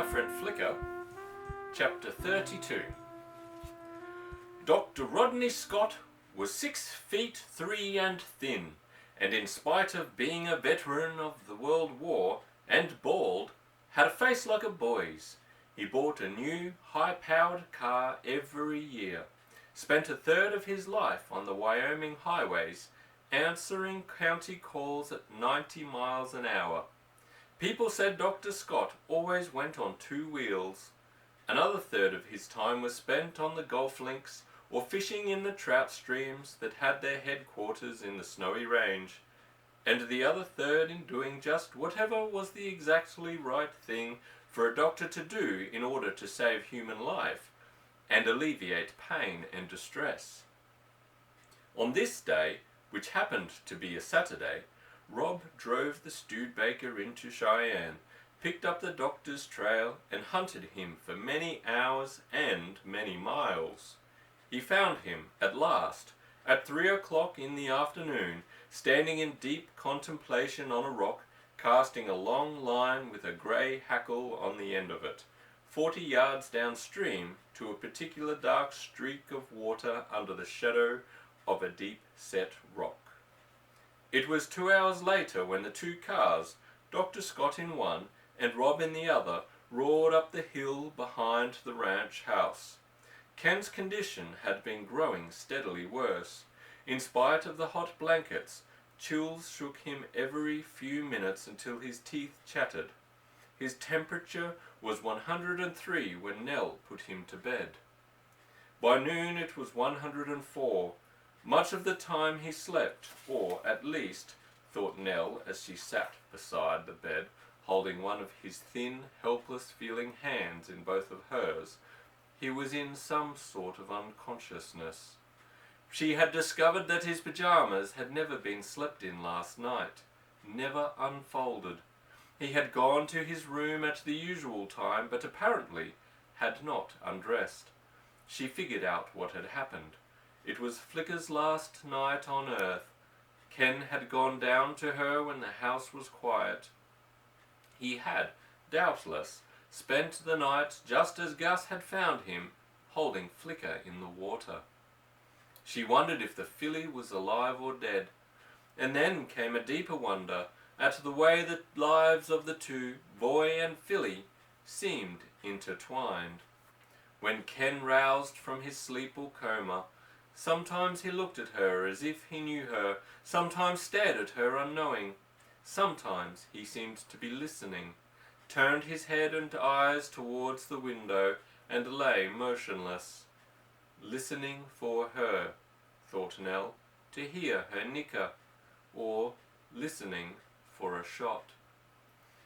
My Friend Flicka, Chapter 32. Dr. Rodney Scott was 6 feet 3 and thin, and in spite of being a veteran of the World War and bald, had a face like a boy's. He bought a new, high-powered car every year, spent a third of his life on the Wyoming highways, answering county calls at 90 miles an hour. People said Dr. Scott always went on 2 wheels. Another third of his time was spent on the golf links or fishing in the trout streams that had their headquarters in the Snowy Range, and the other third in doing just whatever was the exactly right thing for a doctor to do in order to save human life and alleviate pain and distress. On this day, which happened to be a Saturday, Rob drove the Studebaker into Cheyenne, picked up the doctor's trail, and hunted him for many hours and many miles. He found him, at last, at 3 o'clock in the afternoon, standing in deep contemplation on a rock, casting a long line with a grey hackle on the end of it, 40 yards downstream to a particular dark streak of water under the shadow of a deep-set rock. It was 2 hours later when the 2 cars, Dr. Scott in one and Rob in the other, roared up the hill behind the ranch house. Ken's condition had been growing steadily worse. In spite of the hot blankets, chills shook him every few minutes until his teeth chattered. His temperature was 103 when Nell put him to bed. By noon it was 104. Much of the time he slept, or at least, thought Nell as she sat beside the bed, holding one of his thin, helpless-feeling hands in both of hers, he was in some sort of unconsciousness. She had discovered that his pajamas had never been slept in last night, never unfolded. He had gone to his room at the usual time, but apparently had not undressed. She figured out what had happened. It was Flicka's last night on earth. Ken had gone down to her when the house was quiet. He had, doubtless, spent the night just as Gus had found him, holding Flicka in the water. She wondered if the filly was alive or dead, and then came a deeper wonder at the way the lives of the two, boy and filly, seemed intertwined. When Ken roused from his sleep or coma, sometimes he looked at her as if he knew her, sometimes stared at her unknowing. Sometimes he seemed to be listening, turned his head and eyes towards the window, and lay motionless. Listening for her, thought Nell, to hear her nicker, or listening for a shot.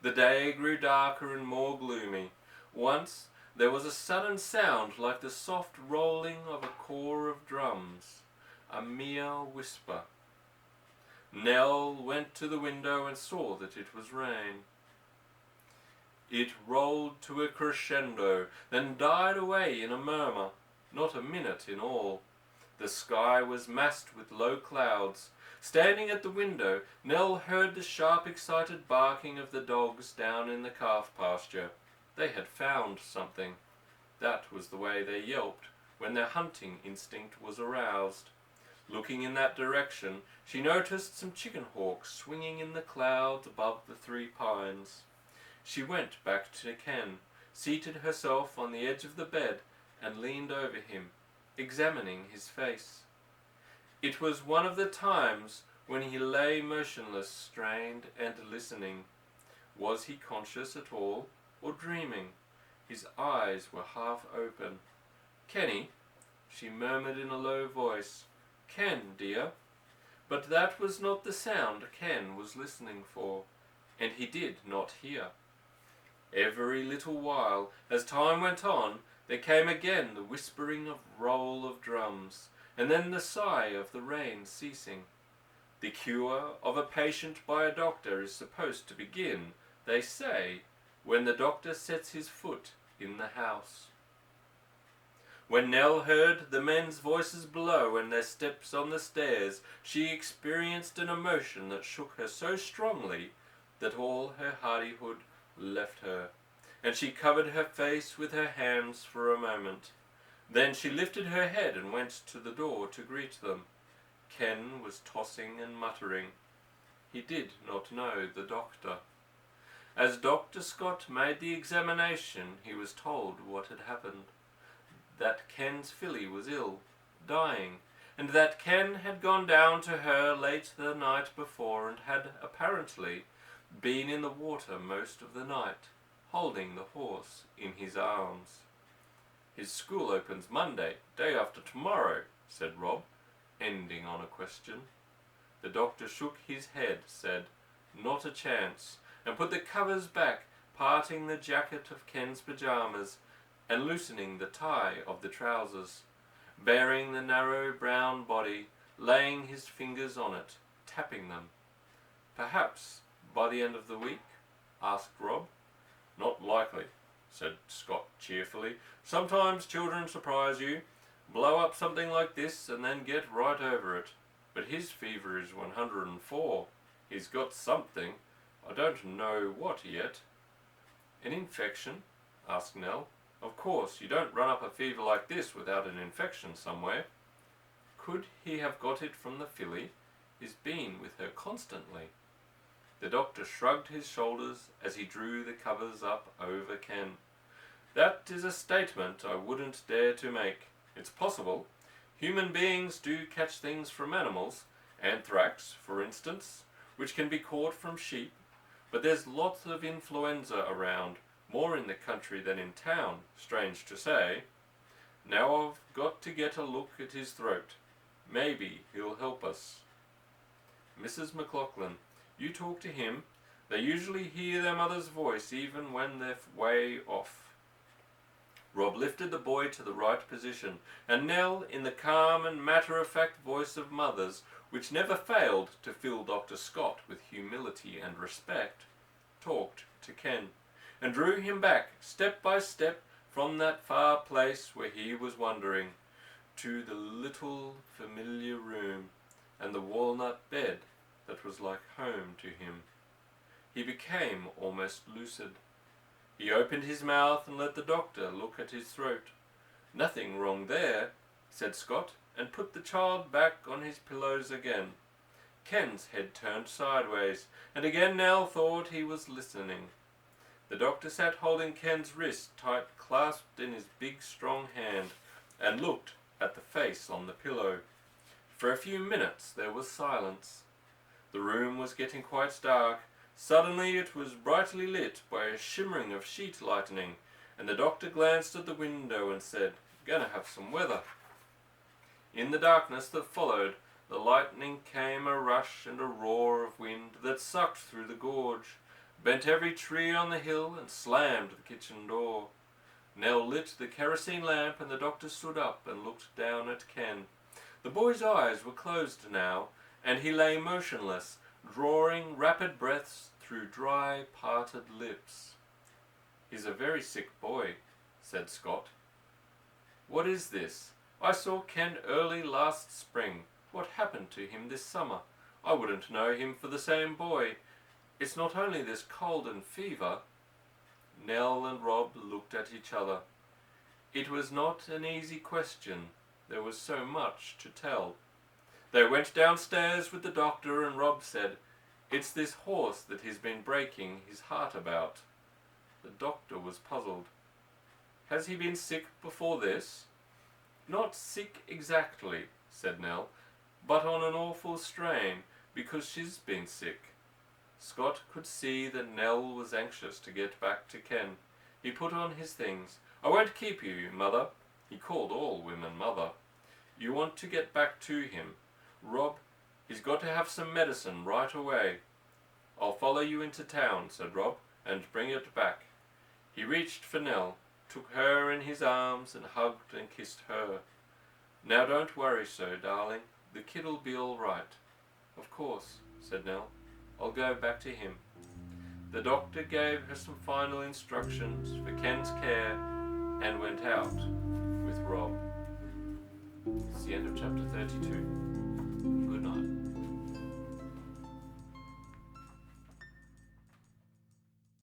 The day grew darker and more gloomy. Once there was a sudden sound like the soft rolling of a corps of drums, a mere whisper. Nell went to the window and saw that it was rain. It rolled to a crescendo, then died away in a murmur, not a minute in all. The sky was massed with low clouds. Standing at the window, Nell heard the sharp, excited barking of the dogs down in the calf pasture. They had found something. That was the way they yelped when their hunting instinct was aroused. Looking in that direction, she noticed some chicken hawks swinging in the clouds above the 3 pines. She went back to Ken, seated herself on the edge of the bed, and leaned over him, examining his face. It was one of the times when he lay motionless, strained, and listening. Was he conscious at all, or dreaming? His eyes were half open. "Kenny," she murmured in a low voice. "Ken, dear." But that was not the sound Ken was listening for, and he did not hear. Every little while, as time went on, there came again the whispering of roll of drums, and then the sigh of the rain ceasing. The cure of a patient by a doctor is supposed to begin, they say, when the doctor sets his foot in the house. When Nell heard the men's voices below and their steps on the stairs, she experienced an emotion that shook her so strongly that all her hardihood left her. and she covered her face with her hands for a moment. Then she lifted her head and went to the door to greet them. Ken was tossing and muttering. He did not know the doctor. As Dr. Scott made the examination, he was told what had happened. That Ken's filly was ill, dying, and that Ken had gone down to her late the night before and had apparently been in the water most of the night, holding the horse in his arms. His school opens Monday, day after tomorrow, said Rob, ending on a question. The doctor shook his head, said, not a chance, and put the covers back, parting the jacket of Ken's pyjamas and loosening the tie of the trousers, baring the narrow brown body, laying his fingers on it, tapping them. Perhaps by the end of the week? Asked Rob. Not likely, said Scott cheerfully. Sometimes children surprise you, blow up something like this and then get right over it. But his fever is 104. He's got something. I don't know what yet. An infection? Asked Nell. Of course, you don't run up a fever like this without an infection somewhere. Could he have got it from the filly? He's been with her constantly. The doctor shrugged his shoulders as he drew the covers up over Ken. That is a statement I wouldn't dare to make. It's possible. Human beings do catch things from animals, anthrax, for instance, which can be caught from sheep, but there's lots of influenza around, more in the country than in town, strange to say. Now I've got to get a look at his throat. Maybe he'll help us. Mrs. McLaughlin, you talk to him. They usually hear their mother's voice even when they're way off. Rob lifted the boy to the right position, and Nell, in the calm and matter-of-fact voice of mothers, which never failed to fill Dr. Scott with humility and respect, talked to Ken, and drew him back, step by step, from that far place where he was wandering, to the little familiar room, and the walnut bed that was like home to him. He became almost lucid. He opened his mouth and let the doctor look at his throat. Nothing wrong there, said Scott, and put the child back on his pillows again. Ken's head turned sideways, and again Nell thought he was listening. The doctor sat holding Ken's wrist tight clasped in his big strong hand, and looked at the face on the pillow. For a few minutes there was silence. The room was getting quite dark. Suddenly it was brightly lit by a shimmering of sheet lightning, and the doctor glanced at the window and said, "Gonna have some weather." In the darkness that followed, the lightning came a rush and a roar of wind that sucked through the gorge, bent every tree on the hill, and slammed the kitchen door. Nell lit the kerosene lamp, and the doctor stood up and looked down at Ken. The boy's eyes were closed now, and he lay motionless, drawing rapid breaths through dry, parted lips. "He's a very sick boy," said Scott. "What is this? I saw Ken early last spring. What happened to him this summer? I wouldn't know him for the same boy. It's not only this cold and fever." Nell and Rob looked at each other. It was not an easy question. There was so much to tell. They went downstairs with the doctor, and Rob said, "It's this horse that he's been breaking his heart about." The doctor was puzzled. "Has he been sick before this?" "Not sick exactly," said Nell, "but on an awful strain, because she's been sick." Scott could see that Nell was anxious to get back to Ken. He put on his things. "I won't keep you, Mother." He called all women Mother. "You want to get back to him. Rob, he's got to have some medicine right away." "I'll follow you into town," said Rob, "and bring it back." He reached for Nell, took her in his arms, and hugged and kissed her. "Now don't worry so, darling. The kid'll be all right." "Of course," said Nell. "I'll go back to him." The doctor gave her some final instructions for Ken's care and went out with Rob. It's the end of chapter 32.